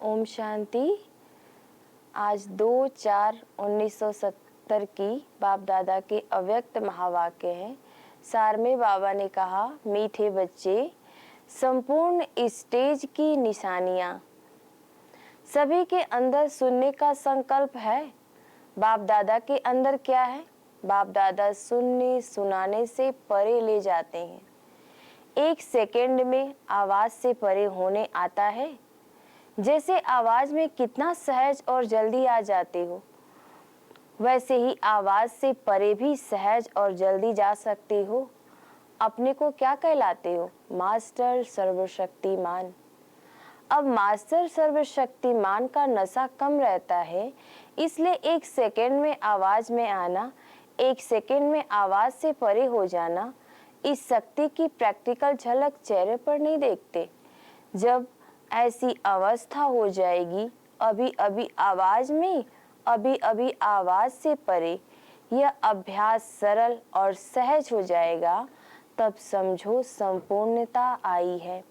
ओम शांति। आज 2/4/1970 की बाप दादा के अव्यक्त महावाक्य हैं। सार में बाबा ने कहा, मीठे बच्चे, संपूर्ण स्टेज की निशानियां सभी के अंदर सुनने का संकल्प है। बाप दादा के अंदर क्या है? बाप दादा सुनने सुनाने से परे ले जाते हैं। 1 सेकेंड में आवाज से परे होने आता है। जैसे आवाज में कितना सहज और जल्दी आ जाते हो, वैसे ही आवाज से परे भी सहज और जल्दी जा सकते हो। अपने को क्या कहलाते हो? मास्टर सर्वशक्तिमान। अब मास्टर सर्वशक्तिमान का नशा कम रहता है, इसलिए 1 सेकेंड में आवाज में आना, 1 सेकेंड में आवाज से परे हो जाना, इस शक्ति की प्रैक्टिकल झलक चेहरे पर नहीं देखते। जब ऐसी अवस्था हो जाएगी, अभी अभी आवाज में, अभी अभी आवाज से परे, यह अभ्यास सरल और सहज हो जाएगा, तब समझो संपूर्णता आई है।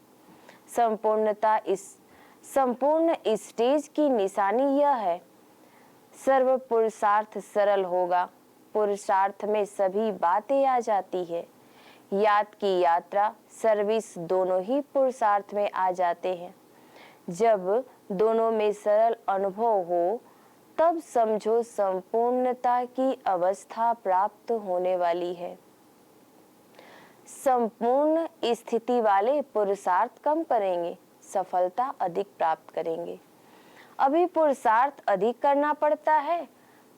संपूर्ण स्टेज की निशानी यह है। सर्व पुरुषार्थ सरल होगा। पुरुषार्थ में सभी बातें आ जाती है। याद की यात्रा, सर्विस दोनों ही पुरुषार्थ में आ जाते हैं। जब दोनों में सरल अनुभव हो, तब समझो संपूर्णता की अवस्था प्राप्त होने वाली है। संपूर्ण स्थिति वाले पुरुषार्थ कम करेंगे, सफलता अधिक प्राप्त करेंगे। अभी पुरुषार्थ अधिक करना पड़ता है,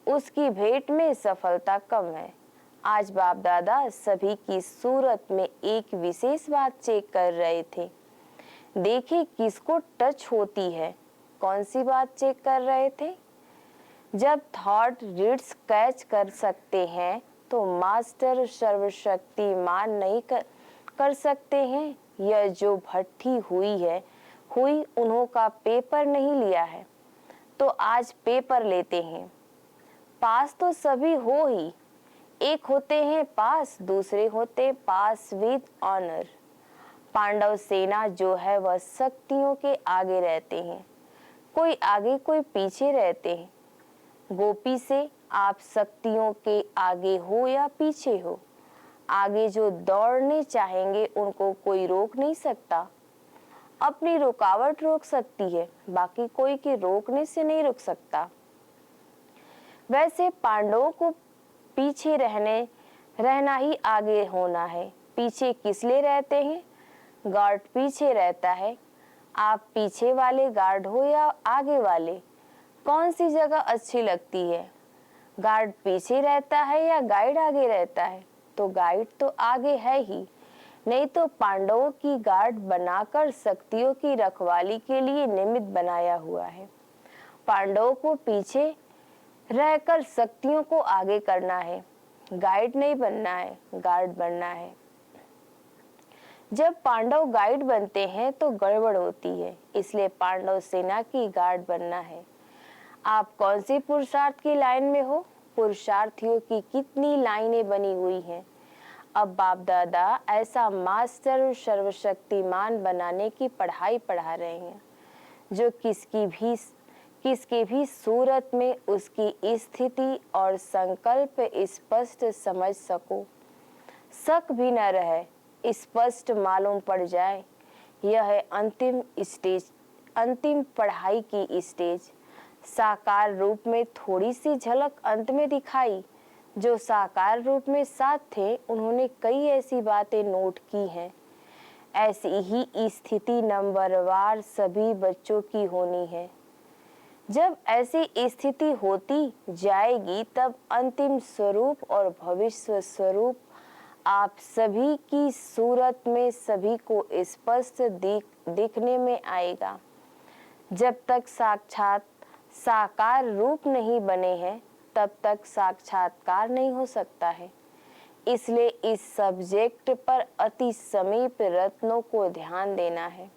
उसकी भेंट में सफलता कम है। आज बाप दादा सभी की सूरत में एक विशेष बात चेक कर रहे थे। देखिए किसको टच होती है। कौन सी बात चेक कर रहे थे? जब थॉट रीड्स कैच कर सकते हैं तो मास्टर सर्वशक्तिमान नहीं कर सकते हैं। यह जो भट्टी हुई उन्हों का पेपर नहीं लिया है, तो आज पेपर लेते हैं। पास तो सभी हो ही, एक होते हैं पास, दूसरे होते पास विद ऑनर। पांडव सेना जो है वह शक्तियों के आगे रहते हैं, कोई आगे कोई पीछे रहते हैं। गोपी से आप शक्तियों के आगे हो या पीछे हो, आगे जो दौड़ने चाहेंगे उनको कोई रोक नहीं सकता। अपनी रुकावट रोक सकती है, बाकी कोई के रोकने से नहीं रुक सकता। वैसे पांडवों को पीछे रहना ही आगे होना है। पीछे किस लिए रहते हैं? गार्ड पीछे रहता है। आप पीछे वाले गार्ड हो या आगे वाले, कौन सी जगह अच्छी लगती है? गार्ड पीछे रहता है या गाइड आगे रहता है? तो गाइड तो आगे है ही, नहीं तो पांडवों की गार्ड बनाकर शक्तियों की रखवाली के लिए निमित्त बनाया हुआ है। पांडवों को पीछे रहकर शक्तियों को आगे करना है। गाइड नहीं बनना है, गार्ड बनना है। जब पांडव गाइड बनते हैं तो गड़बड़ होती है, इसलिए पांडव सेना की गार्ड बनना है। आप कौन सी पुरुषार्थ की लाइन में हो? पुरुषार्थियों की कितनी लाइनें बनी हुई हैं। अब बाप दादा ऐसा मास्टर सर्वशक्तिमान बनाने की पढ़ाई पढ़ा रहे हैं, जो किसकी भी सूरत में उसकी स्थिति और संकल्प स्पष्ट समझ सको, शक भी न रहे, स्पष्ट मालूम पड़ जाए। यह है अंतिम स्टेज, अंतिम पढ़ाई की स्टेज। साकार रूप में थोड़ी सी झलक अंत में दिखाई। जो साकार रूप में साथ थे, उन्होंने कई ऐसी बातें नोट की हैं। ऐसी ही स्थिति नंबरवार सभी बच्चों की होनी है। जब ऐसी स्थिति होती जाएगी, तब अंतिम स्वरूप और भविष्य स्वरूप आप सभी की सूरत में सभी को स्पष्ट दिखने में आएगा। जब तक साकार रूप नहीं बने हैं, तब तक साक्षात्कार नहीं हो सकता है। इसलिए इस सब्जेक्ट पर अति समीप रत्नों को ध्यान देना है।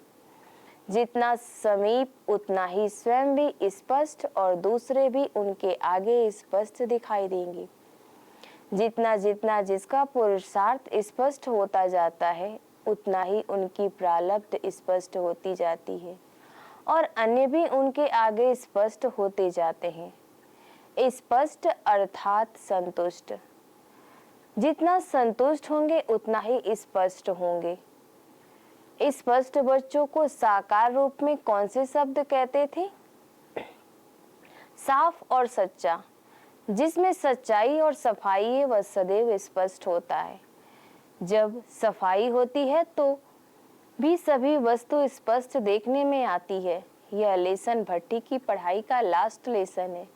जितना समीप उतना ही स्वयं भी स्पष्ट और दूसरे भी उनके आगे स्पष्ट दिखाई देंगे। जितना जितना जिसका पुरुषार्थ स्पष्ट होता जाता है, उतना ही उनकी प्रारब्ध स्पष्ट होती जाती है और अन्य भी उनके आगे स्पष्ट होते जाते हैं। स्पष्ट अर्थात संतुष्ट। जितना संतुष्ट होंगे उतना ही स्पष्ट होंगे। स्पष्ट बच्चों को साकार रूप में कौन से शब्द कहते थे? साफ और सच्चा। जिसमें सच्चाई और सफाई है वह सदैव स्पष्ट होता है। जब सफाई होती है तो भी सभी वस्तु स्पष्ट देखने में आती है। यह लेसन भट्टी की पढ़ाई का लास्ट लेसन है।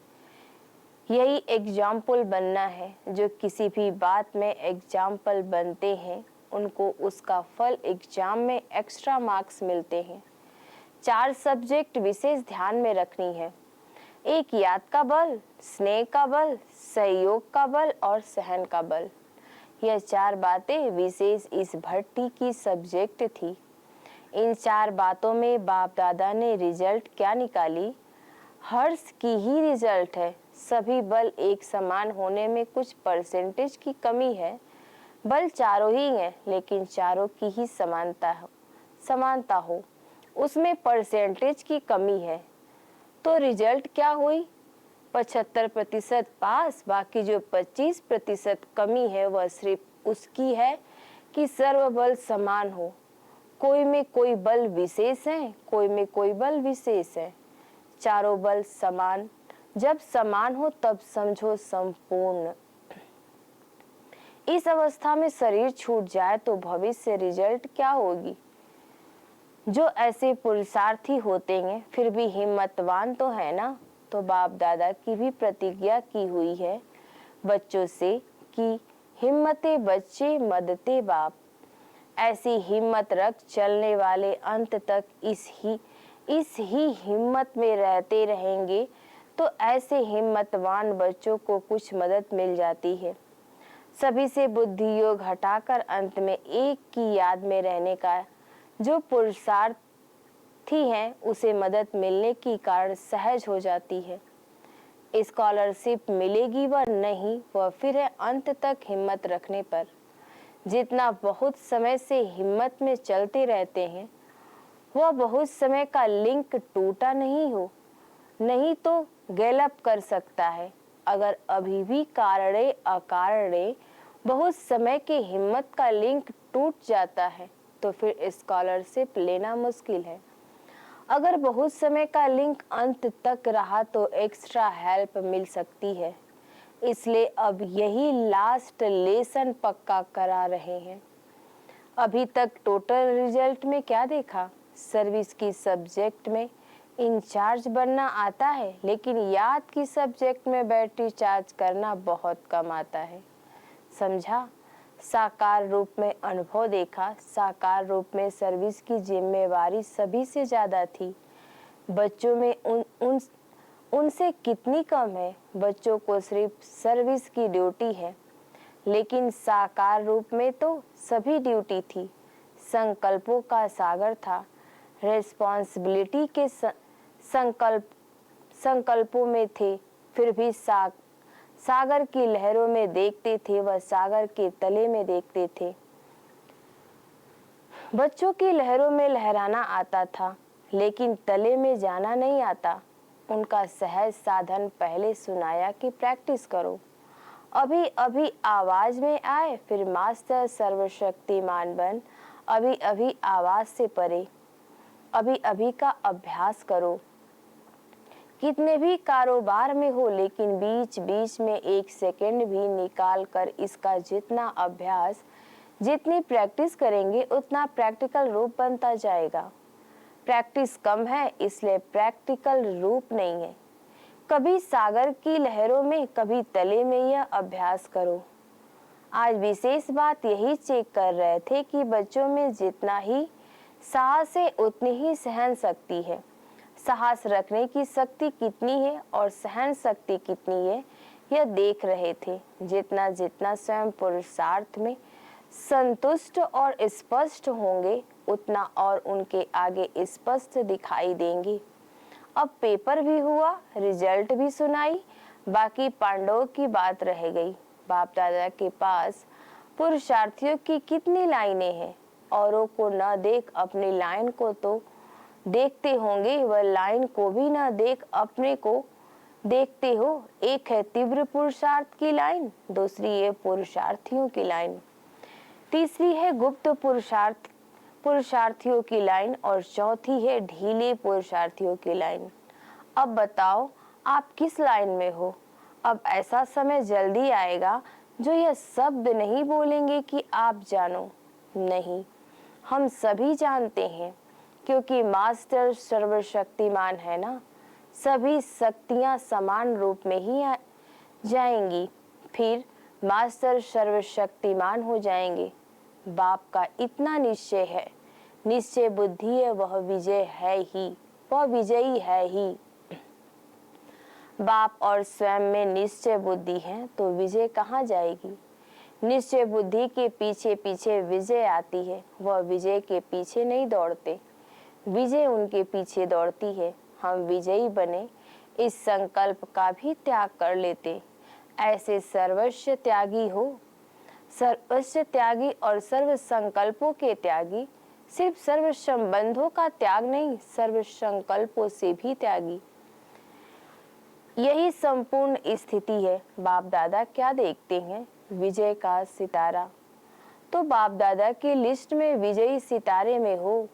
यही एग्जाम्पल बनना है। जो किसी भी बात में एग्जाम्पल बनते हैं उनको उसका फल एग्जाम में एक्स्ट्रा मार्क्स मिलते हैं। 4 सब्जेक्ट विशेष ध्यान में रखनी है। एक याद का बल, स्नेह का बल, सहयोग का बल और सहन का बल। यह 4 बातें विशेष इस भट्टी की सब्जेक्ट थी। इन 4 बातों में बाप दादा ने रिजल्ट क्या निकाली? हर्ष की ही रिजल्ट है। सभी बल एक समान होने में कुछ परसेंटेज की कमी है। बल चारों ही हैं लेकिन चारों की ही समानता हो उसमें परसेंटेज की कमी है। तो रिजल्ट क्या हुई? 75% पास। बाकी जो 25% कमी है वह सिर्फ उसकी है कि सर्व बल समान हो। कोई में कोई बल विशेष है, कोई में कोई बल विशेष है। चारों बल समान। जब समान हो तब समझो संपूर्ण। इस अवस्था में शरीर छूट जाए तो भविष्य रिजल्ट क्या होगी? जो ऐसे पुरुषार्थी होते हैं फिर भी हिम्मतवान तो है ना। तो बाप दादा की भी प्रतिज्ञा की हुई है बच्चों से कि हिम्मते बच्चे मदते बाप। ऐसी हिम्मत रख चलने वाले अंत तक इस ही हिम्मत में रहते रहेंगे तो ऐसे हिम्मतवान बच्चों को कुछ मदद मिल जाती है। सभी से बुद्धि योग हटाकर अंत में एक की याद में रहने का जो पुरुषार्थी है उसे मदद मिलने की कारण सहज हो जाती है। स्कॉलरशिप मिलेगी व नहीं वह फिर है अंत तक हिम्मत रखने पर। जितना बहुत समय से हिम्मत में चलते रहते हैं वह बहुत समय का लिंक टूटा नहीं तो गैलअप कर सकता है। अगर अभी भी कारणे अकारणे बहुत समय के हिम्मत का लिंक टूट जाता है तो फिर स्कॉलरशिप लेना मुश्किल है। अगर बहुत समय का लिंक अंत तक रहा तो एक्स्ट्रा हेल्प मिल सकती है। इसलिए अब यही लास्ट लेसन पक्का करा रहे हैं। अभी तक टोटल रिजल्ट में क्या देखा? सर्विस की सब्जेक्ट में इंचार्ज बनना आता है लेकिन याद की सब्जेक्ट में बैटरी चार्ज करना बहुत कम आता है। समझा? साकार रूप में अनुभव देखा। साकार रूप में सर्विस की जिम्मेवारी सभी से ज्यादा थी। बच्चों में उनसे कितनी कम है? बच्चों को सिर्फ सर्विस की ड्यूटी है लेकिन साकार रूप में तो सभी ड्यूटी थी। संकल्पों का सागर था। रिस्पॉन्सिबिलिटी के संकल्पों में थे फिर भी सागर की लहरों में देखते थे वह सागर के तले में देखते थे। बच्चों की लहरों में लहराना आता था लेकिन तले में जाना नहीं आता। उनका सहज साधन पहले सुनाया कि प्रैक्टिस करो। अभी अभी आवाज में आए फिर मास्टर सर्वशक्तिमान बन। अभी अभी आवाज से परे अभी अभी का अभ्यास करो। कितने भी कारोबार में हो लेकिन बीच बीच में 1 सेकंड भी निकाल कर इसका जितना अभ्यास जितनी प्रैक्टिस करेंगे उतना प्रैक्टिकल रूप बनता जाएगा। प्रैक्टिस कम है इसलिए प्रैक्टिकल रूप नहीं है। कभी सागर की लहरों में कभी तले में यह अभ्यास करो। आज विशेष बात यही चेक कर रहे थे कि बच्चों में जितना ही साहस है उतनी ही सहन शक्ति है। साहस रखने की शक्ति कितनी है और सहन शक्ति कितनी है यह देख रहे थे। जितना जितना स्वयं पुरुषार्थ में संतुष्ट और स्पष्ट होंगे उतना और उनके आगे स्पष्ट दिखाई देंगे। अब पेपर भी हुआ, रिजल्ट भी सुनाई, बाकी पांडवों की बात रह गई। बाप दादा के पास पुरुषार्थियों की कितनी लाइनें हैं। औरों को न देख अपनी लाइन को तो देखते होंगे वह लाइन को भी न देख अपने को देखते हो। एक है तीव्र पुरुषार्थ की लाइन, दूसरी है पुरुषार्थियों की लाइन, तीसरी है गुप्त पुरुषार्थियों की लाइन और चौथी है ढीले पुरुषार्थियों की लाइन। अब बताओ आप किस लाइन में हो? अब ऐसा समय जल्दी आएगा जो यह शब्द नहीं बोलेंगे कि आप जानो। नहीं, हम सभी जानते हैं, क्योंकि मास्टर सर्वशक्तिमान है ना। सभी शक्तियां समान रूप में ही जाएंगी, फिर मास्टर सर्वशक्तिमान हो जाएंगे। बाप का इतना निश्चय है, निश्चय बुद्धि है, वह विजय है ही, वह विजयी है ही। बाप और स्वयं में निश्चय बुद्धि है तो विजय कहाँ जाएगी? निश्चय बुद्धि के पीछे पीछे विजय आती है, वह विजय के पीछे नहीं दौड़ते, विजय उनके पीछे दौड़ती है। हम विजयी बने इस संकल्प का भी त्याग कर लेते। ऐसे सर्वस्व त्यागी हो, सर्वस्व त्यागी और सर्व संकल्पों के त्यागी, सिर्फ सर्व संबंधों का त्याग नहीं, सर्व संकल्पों से भी त्यागी। यही संपूर्ण स्थिति है। बाप दादा क्या देखते हैं? विजय का सितारा। तो बाप दादा की लिस्ट में विजयी सितारे में हो।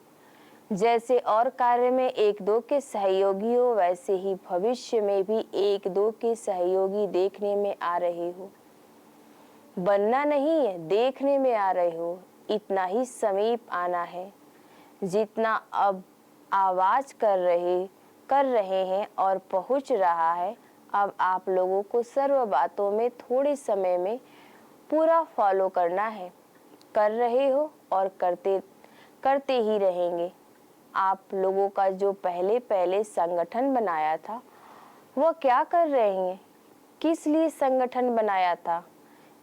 जैसे और कार्य में एक दो के सहयोगी हो, वैसे ही भविष्य में भी एक दो के सहयोगी देखने में आ रहे हो। बनना नहीं है, देखने में आ रहे हो। इतना ही समीप आना है जितना अब आवाज कर रहे हैं और पहुंच रहा है। अब आप लोगों को सर्व बातों में थोड़े समय में पूरा फॉलो करना है। कर रहे हो और करते ही रहेंगे। आप लोगों का जो पहले संगठन बनाया था, वह क्या कर रहे हैं? किस लिए संगठन बनाया था?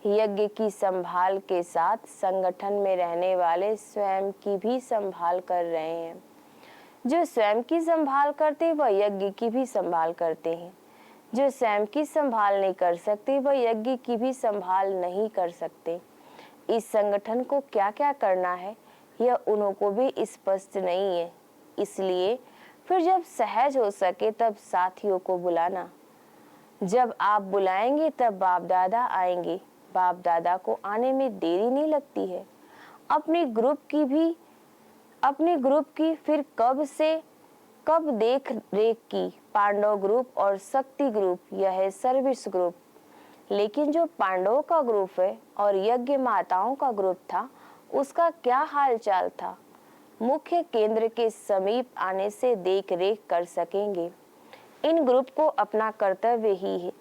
यज्ञ की संभाल के साथ संगठन में रहने वाले स्वयं की भी संभाल कर रहे हैं। जो स्वयं की संभाल करते वह यज्ञ की भी संभाल करते हैं। जो स्वयं की संभाल नहीं कर सकते वह यज्ञ की भी संभाल नहीं कर सकते। इस संगठन को क्या क्या करना है यह उन्हों को भी स्पष्ट नहीं है। इसलिए फिर जब सहज हो सके तब साथियों को बुलाना। जब आप बुलाएंगे तब बाप दादा आएंगे। बाप दादा को आने में देरी नहीं लगती है। अपने ग्रुप की फिर कब देख रेख की, पांडव ग्रुप और शक्ति ग्रुप, यह है सर्विस ग्रुप। लेकिन जो पांडवों का ग्रुप है और यज्ञ माताओं का ग्रुप था, उसका क्या हाल चाल था? मुख्य केंद्र के समीप आने से देख रेख कर सकेंगे। इन ग्रुप को अपना कर्तव्य ही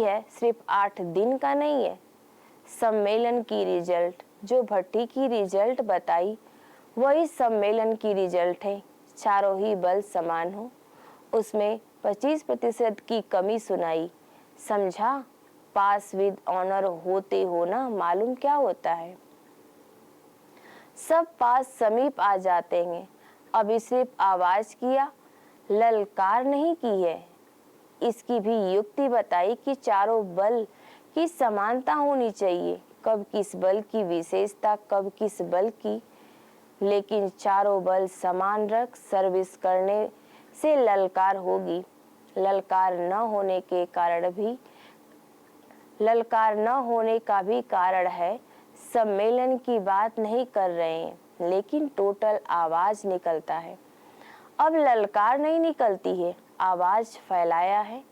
है, सिर्फ 8 दिन का नहीं है। सम्मेलन की रिजल्ट, जो भट्टी की रिजल्ट बताई वही सम्मेलन की रिजल्ट है। चारों ही बल समान हो, उसमें 25% की कमी सुनाई। समझा? पास विद ऑनर होते हो ना, मालूम क्या होता है? सब पास समीप आ जाते हैं। अभी सिर्फ आवाज किया, ललकार नहीं की है। इसकी भी युक्ति बताई कि चारों बल की समानता होनी चाहिए। कब किस बल की विशेषता, कब किस बल की, लेकिन चारों बल समान रख सर्विस करने से ललकार होगी। ललकार न होने का भी कारण है। सम्मेलन की बात नहीं कर रहे हैं, लेकिन टोटल आवाज निकलता है। अब ललकार नहीं निकलती है, आवाज फैलाया है।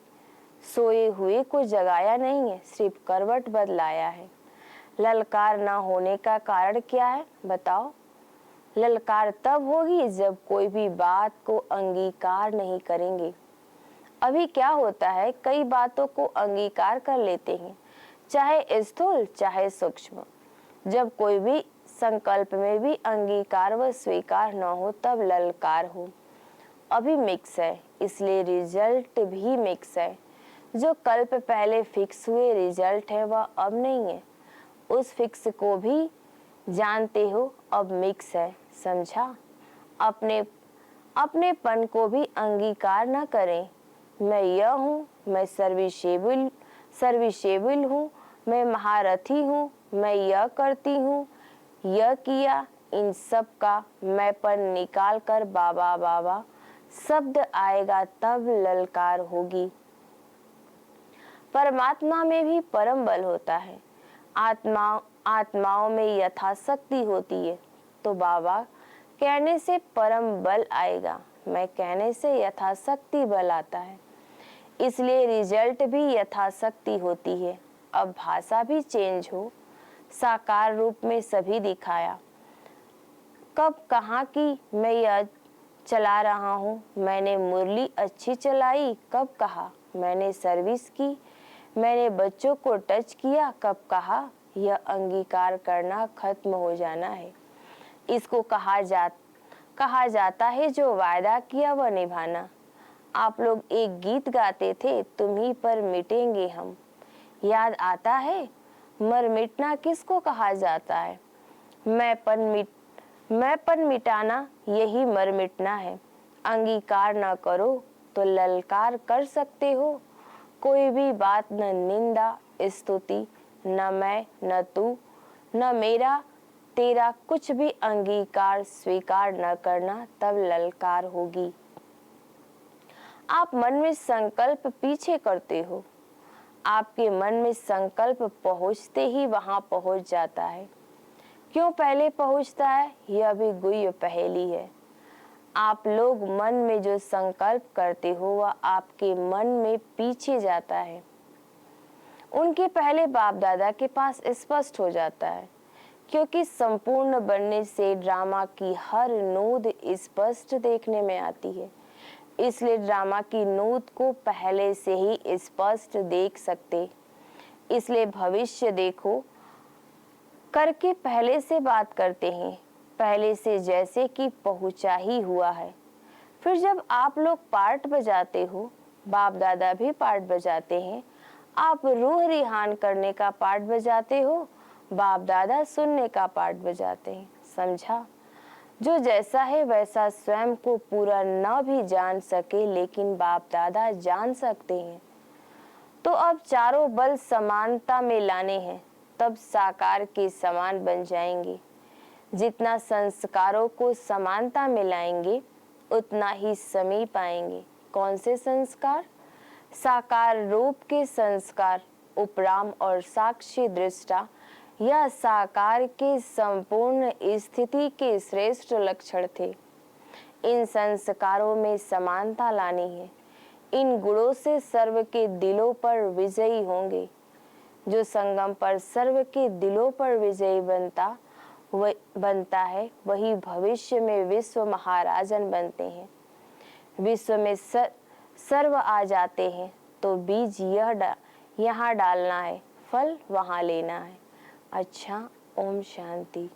सोए हुए को जगाया नहीं है, सिर्फ करवट बदलाया है। ललकार न होने का कारण क्या है बताओ? ललकार तब होगी जब कोई भी बात को अंगीकार नहीं करेंगे। अभी क्या होता है, कई बातों को अंगीकार कर लेते हैं, चाहे स्थूल चाहे सूक्ष्म। जब कोई भी संकल्प में भी अंगीकार व स्वीकार न हो तब ललकार हो। अभी मिक्स है, इसलिए रिजल्ट भी मिक्स है। जो कल्प पहले फिक्स हुए रिजल्ट है वह अब नहीं है। उस फिक्स को भी जानते हो, अब मिक्स है। समझा? अपनेपन को भी अंगीकार न करें। मैं यह हूँ, मैं सर्विसेबल हूँ, मैं महारथी हूँ, मैं यह करती हूँ, यह किया, इन सब का मैंपन निकाल कर बाबा बाबा शब्द आएगा तब ललकार होगी। परमात्मा में भी परम बल होता है। आत्माओं में यथाशक्ति होती है। तो बाबा कहने से परम बल आएगा, मैं कहने से यथाशक्ति बल आता है। इसलिए रिजल्ट भी यथाशक्ति होती है। अब भाषा भी चेंज हो, साकार रूप में सभी दिखाया। कब कहाँ की मैं यह चला रहा हूँ, मैंने मुरली अच्छी चलाई कब कहा, मैंने सर्विस की, मैंने बच्चों को टच किया कब कहा, यह अंगीकार करना खत्म हो जाना है। इसको कहा जाता है जो वायदा किया वह निभाना। आप लोग एक गीत गाते थे, तुम्हीं पर मिटेंगे हम, याद आता है? मर मिटना किसको कहा जाता है? मैंपन मिटाना यही मर मिटना है। अंगीकार न करो तो ललकार कर सकते हो। कोई भी बात न निंदा स्तुति, न मैं न तू न मेरा तेरा, कुछ भी अंगीकार स्वीकार न करना तब ललकार होगी। आप मन में संकल्प पीछे करते हो। आपके मन में संकल्प पहुंचते ही वहां पहुंच जाता है। क्यों पहले पहुंचता है, यह भी गुह्य पहेली है। आप लोग मन में जो संकल्प करते हो वह आपके मन में पीछे जाता है। उनके पहले बाप दादा के पास स्पष्ट हो जाता है, क्योंकि संपूर्ण बनने से ड्रामा की हर नोद स्पष्ट देखने में आती है। इसलिए ड्रामा की नोद को पहले से ही स्पष्ट देख सकते। इसलिए भविष्य देखो करके पहले से बात करते हैं, पहले से जैसे कि पहुंचा ही हुआ है। फिर जब आप लोग पार्ट बजाते हो, बाप दादा भी पार्ट बजाते हैं। आप रूह रिहान करने का पार्ट बजाते हो, बाप दादा सुनने का पार्ट बजाते हैं। समझा? जो जैसा है वैसा स्वयं को पूरा न भी जान सके, लेकिन बाप दादा जान सकते हैं। तो अब चारों बल समानता में लाने हैं, तब साकार के समान बन जाएंगे। जितना संस्कारों को समानता में लाएंगे उतना ही समीप आएंगे। कौन से संस्कार? साकार रूप के संस्कार, उपराम और साक्षी दृष्टा, यह साकार के संपूर्ण स्थिति के श्रेष्ठ लक्षण थे। इन संस्कारों में समानता लानी है। इन गुणों से सर्व के दिलों पर विजयी होंगे। जो संगम पर सर्व के दिलों पर विजयी बनता है वही भविष्य में विश्व महाराजन बनते हैं। विश्व में सर्व आ जाते हैं तो बीज यहाँ डालना है, फल वहाँ लेना है। अच्छा, ओम शांति।